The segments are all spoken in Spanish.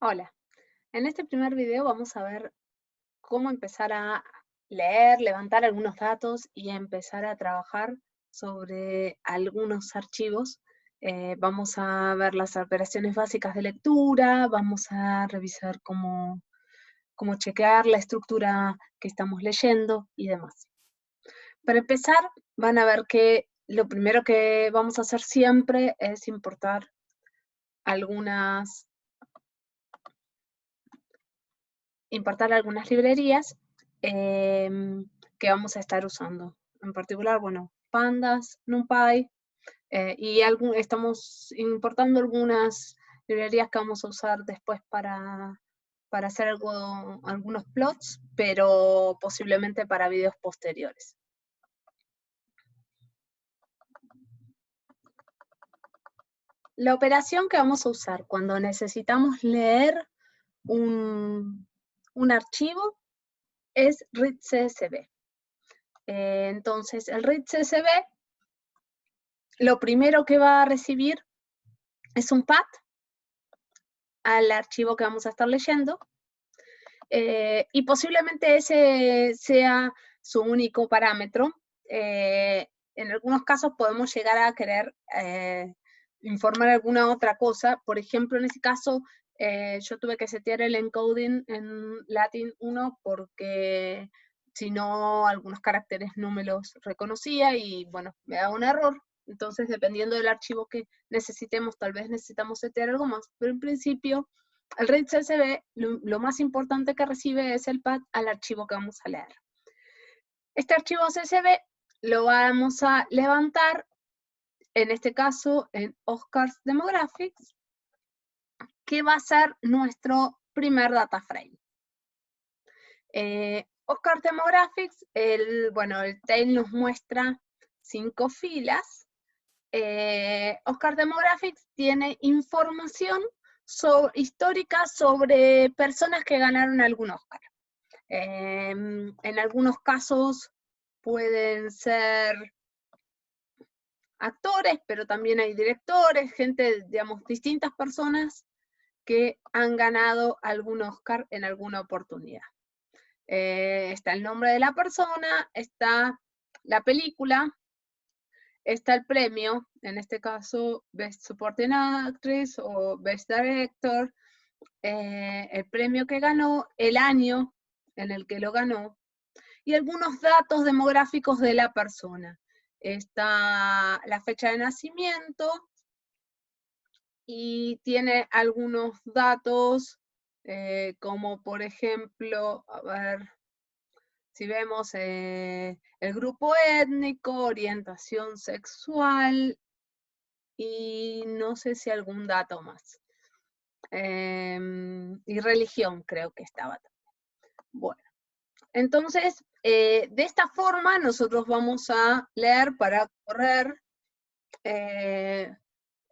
Hola, en este primer video vamos a ver cómo empezar a leer, levantar algunos datos y empezar a trabajar sobre algunos archivos. Vamos a ver las operaciones básicas de lectura, vamos a revisar cómo chequear la estructura que estamos leyendo y demás. Para empezar, van a ver que lo primero que vamos a hacer siempre es algunas importar algunas librerías que vamos a estar usando. En particular, bueno, Pandas, NumPy, estamos importando algunas librerías que vamos a usar después para hacer algunos plots, pero posiblemente para videos posteriores. La operación que vamos a usar cuando necesitamos leer un archivo es readCSV. Entonces, el readCSV lo primero que va a recibir es un path al archivo que vamos a estar leyendo, y posiblemente ese sea su único parámetro. En algunos casos podemos llegar a querer informar alguna otra cosa. Por ejemplo, en ese caso, yo tuve que setear el encoding en Latin 1 porque si no, algunos caracteres no me los reconocía y bueno, me daba un error. Entonces, dependiendo del archivo que necesitemos, tal vez necesitamos setear algo más, pero en principio el readCSV, lo más importante que recibe es el path al archivo que vamos a leer. Este archivo CSV lo vamos a levantar, en este caso, en Oscars Demographics, que va a ser nuestro primer data frame. Oscars Demographics, el tail nos muestra 5 filas. Oscars Demographics tiene información histórica sobre personas que ganaron algún Oscar. En algunos casos pueden ser actores, pero también hay directores, gente, digamos, distintas personas que han ganado algún Oscar en alguna oportunidad. Está el nombre de la persona, está la película, está el premio, en este caso Best Supporting Actress o Best Director, el premio que ganó, el año en el que lo ganó, y algunos datos demográficos de la persona. Está la fecha de nacimiento y tiene algunos datos, como por ejemplo, a ver, si vemos el grupo étnico, orientación sexual y no sé si algún dato más. Y religión creo que estaba también. Bueno. Entonces, de esta forma nosotros vamos a leer para correr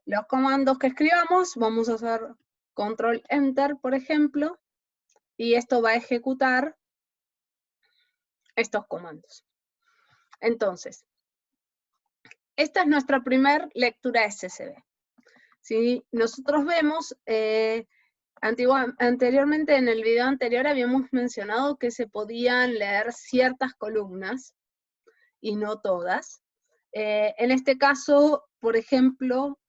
los comandos que escribamos. Vamos a hacer control enter, por ejemplo, y esto va a ejecutar estos comandos. Entonces, esta es nuestra primera lectura SSB. Si nosotros vemos, anteriormente en el video anterior habíamos mencionado que se podían leer ciertas columnas y no todas. En este caso, por ejemplo,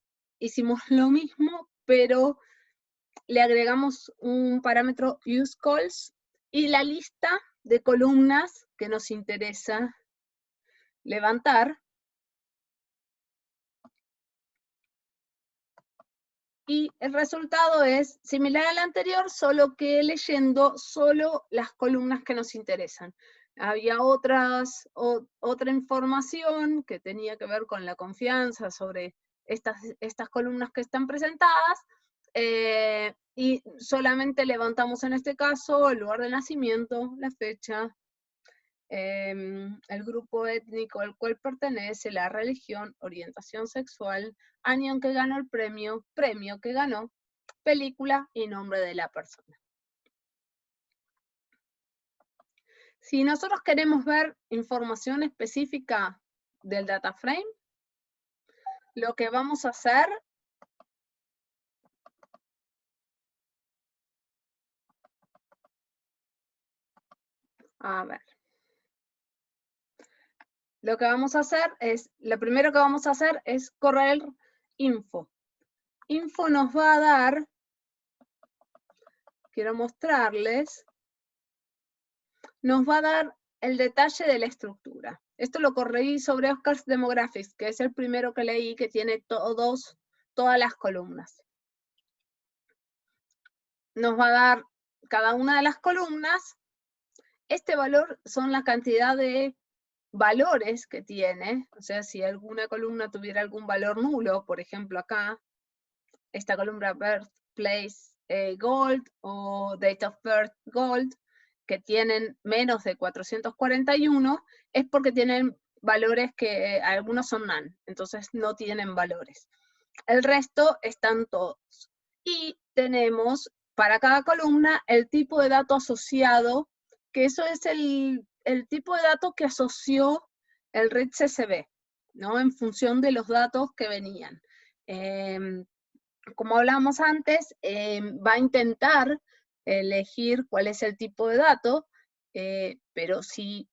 hicimos lo mismo, pero le agregamos un parámetro useCalls y la lista de columnas que nos interesa levantar. Y el resultado es similar al anterior, solo que leyendo solo las columnas que nos interesan. Había otra información que tenía que ver con la confianza sobre estas columnas que están presentadas, y solamente levantamos en este caso el lugar de nacimiento, la fecha, el grupo étnico al cual pertenece, la religión, orientación sexual, año en que ganó el premio, premio que ganó, película y nombre de la persona. Si nosotros queremos ver información específica del data frame, lo que vamos a hacer A ver. Lo primero que vamos a hacer es correr info. Info nos va a dar, quiero mostrarles, nos va a dar el detalle de la estructura. Esto lo corrí sobre Oscar's Demographics, que es el primero que leí, que tiene todas las columnas. Nos va a dar cada una de las columnas. Este valor son la cantidad de valores que tiene, o sea, si alguna columna tuviera algún valor nulo, por ejemplo acá, esta columna Birthplace Gold o Date of Birth Gold, que tienen menos de 441, es porque tienen valores que algunos son none, entonces no tienen valores. El resto están todos. Y tenemos para cada columna el tipo de dato asociado, que eso es el tipo de dato que asoció el RIT-CSV, ¿no? En función de los datos que venían. Como hablábamos antes, va a intentar elegir cuál es el tipo de dato, pero si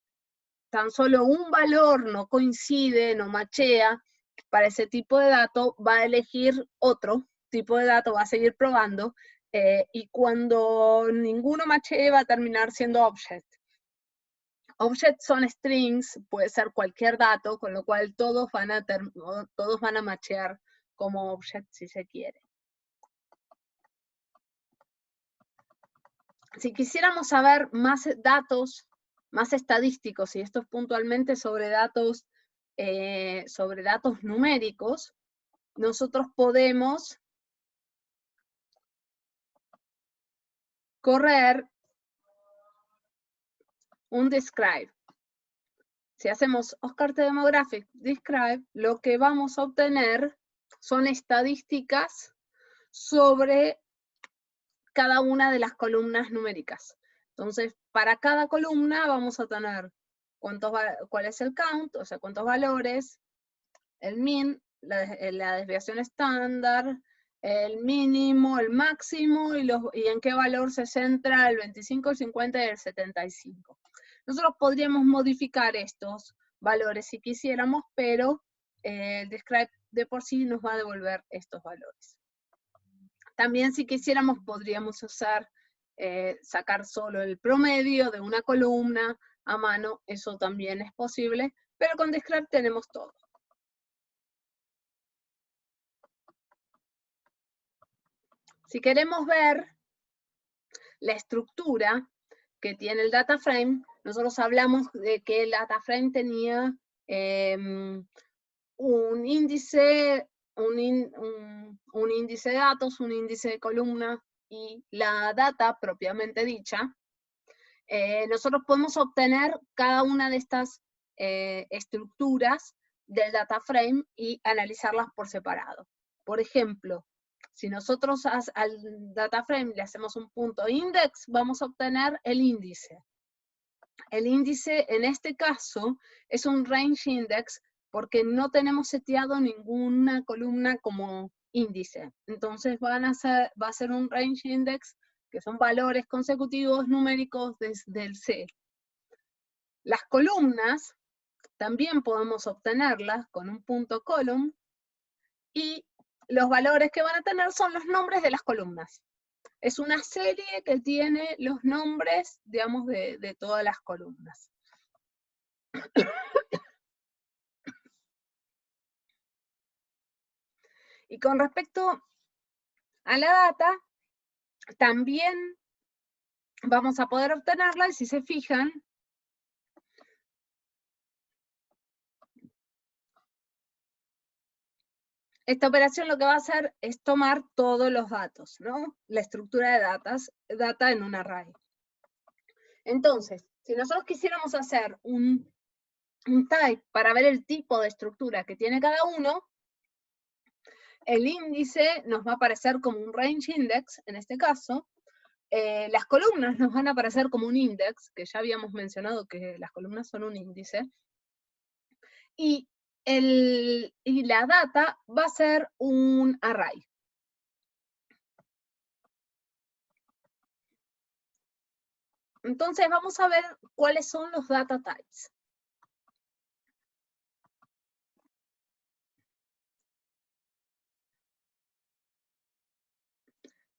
tan solo un valor no coincide, no machea, para ese tipo de dato va a elegir otro tipo de dato, va a seguir probando, y cuando ninguno machee va a terminar siendo object. Object son strings, puede ser cualquier dato, con lo cual todos van a machear como object si se quiere. Si quisiéramos saber más datos, más estadísticos, y esto es puntualmente sobre datos numéricos, nosotros podemos correr un describe. Si hacemos Oscar Demographic describe, lo que vamos a obtener son estadísticas sobre cada una de las columnas numéricas. Entonces, para cada columna vamos a tener cuál es el count, o sea, cuántos valores, el min, la desviación estándar, el mínimo, el máximo, y en qué valor se centra el 25, el 50 y el 75. Nosotros podríamos modificar estos valores si quisiéramos, pero el describe de por sí nos va a devolver estos valores. También si quisiéramos podríamos sacar solo el promedio de una columna a mano, eso también es posible, pero con describe tenemos todo. Si queremos ver la estructura que tiene el data frame, nosotros hablamos de que el data frame tenía un índice, un índice de datos, un índice de columna y la data propiamente dicha. Nosotros podemos obtener cada una de estas estructuras del data frame y analizarlas por separado. Por ejemplo, si nosotros al data frame le hacemos un punto index, vamos a obtener el índice. El índice en este caso es un range index porque no tenemos seteado ninguna columna como índice. Entonces va a ser un range index que son valores consecutivos numéricos desde el 0. Las columnas también podemos obtenerlas con un punto column y los valores que van a tener son los nombres de las columnas. Es una serie que tiene los nombres, digamos, de todas las columnas. Y con respecto a la data, también vamos a poder obtenerla, y si se fijan, esta operación lo que va a hacer es tomar todos los datos, ¿no? La estructura de data en un array. Entonces, si nosotros quisiéramos hacer un type para ver el tipo de estructura que tiene cada uno, el índice nos va a aparecer como un range index, en este caso. Las columnas nos van a aparecer como un index, que ya habíamos mencionado que las columnas son un índice. Y la data va a ser un array. Entonces vamos a ver cuáles son los data types.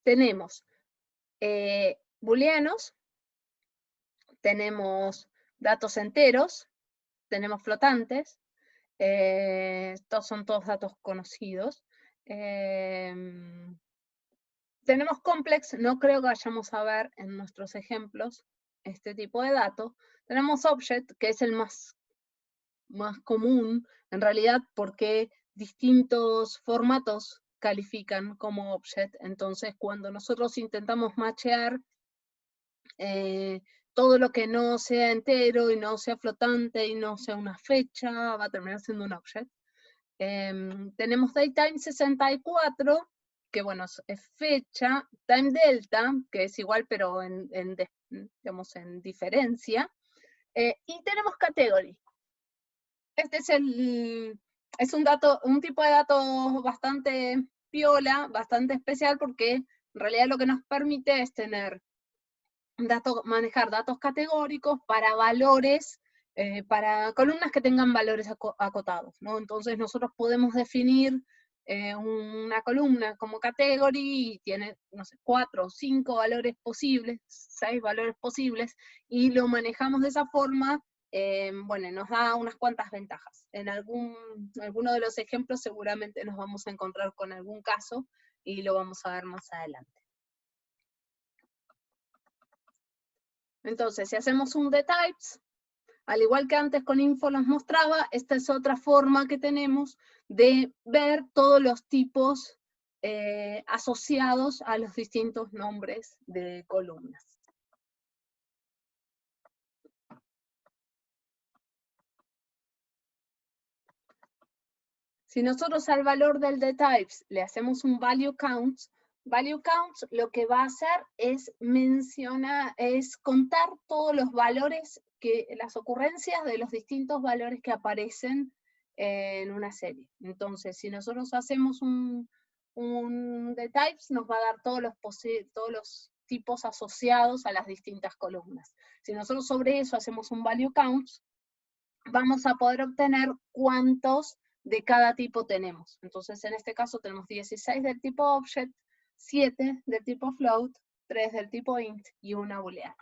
Tenemos booleanos, tenemos datos enteros, tenemos flotantes, estos son todos datos conocidos. Tenemos complex, no creo que vayamos a ver en nuestros ejemplos este tipo de datos. Tenemos object, que es el más común, en realidad, porque distintos formatos califican como object. Entonces, cuando nosotros intentamos matchear todo lo que no sea entero y no sea flotante y no sea una fecha, va a terminar siendo un object. Tenemos datetime 64, que bueno, es fecha, time delta, que es igual pero digamos, en diferencia, y tenemos category. Este es un tipo de dato bastante piola, bastante especial, porque en realidad lo que nos permite es tener manejar datos categóricos para valores, para columnas que tengan valores acotados, ¿no? Entonces nosotros podemos definir una columna como category y tiene, no sé, 4 o 5 valores posibles, 6 valores posibles, y lo manejamos de esa forma. Bueno, nos da unas cuantas ventajas. En alguno de los ejemplos seguramente nos vamos a encontrar con algún caso y lo vamos a ver más adelante. Entonces, si hacemos un dtypes, al igual que antes con info los mostraba, esta es otra forma que tenemos de ver todos los tipos asociados a los distintos nombres de columnas. Si nosotros al valor del dtypes le hacemos un value counts lo que va a hacer es contar todos los valores, las ocurrencias de los distintos valores que aparecen en una serie. Entonces, si nosotros hacemos un dtypes, nos va a dar todos los tipos asociados a las distintas columnas. Si nosotros sobre eso hacemos un value counts, vamos a poder obtener cuántos de cada tipo tenemos. Entonces, en este caso tenemos 16 del tipo object, 7 del tipo float, 3 del tipo int y una booleana.